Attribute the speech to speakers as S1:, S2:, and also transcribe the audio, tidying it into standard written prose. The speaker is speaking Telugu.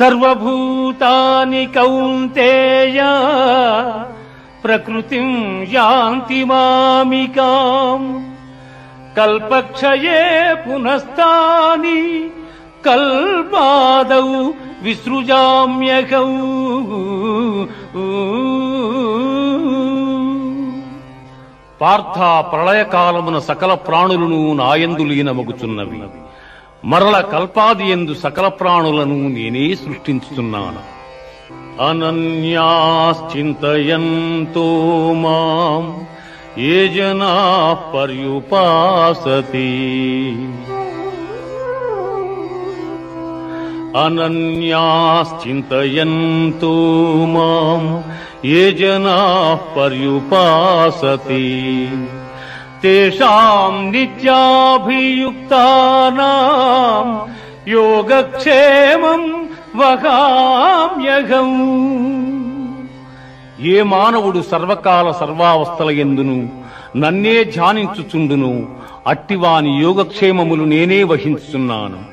S1: సర్వభూతాని కౌంతేయ ప్రకృతిం యాంతి మామికాం కల్పక్షయే పునస్తాని కల్పాదౌ విసృజామ్యహౌ. పార్థ, ప్రళయకాలమున సకల ప్రాణులను నాయందు లీనమగుచున్నవి. మరల కల్పాది యందు సకల ప్రాణులను నేనే సృష్టించుతున్నాను. అనన్యాశ్చింతయంతో మాం ఏ జనాః పర్యుపాసతే. అనన్యాశ్చింతయంతో మాం ఏ జనాః పర్యుపాసతే తేషాం నిత్యాభియుక్తానాం యోగక్షేమం వహామ్యహం. ఏ మానవుడు సర్వకాల సర్వావస్థల యందును నన్నే ధ్యానించుచుండును అట్టివాని యోగక్షేమములు నేనే వహించుచున్నాను.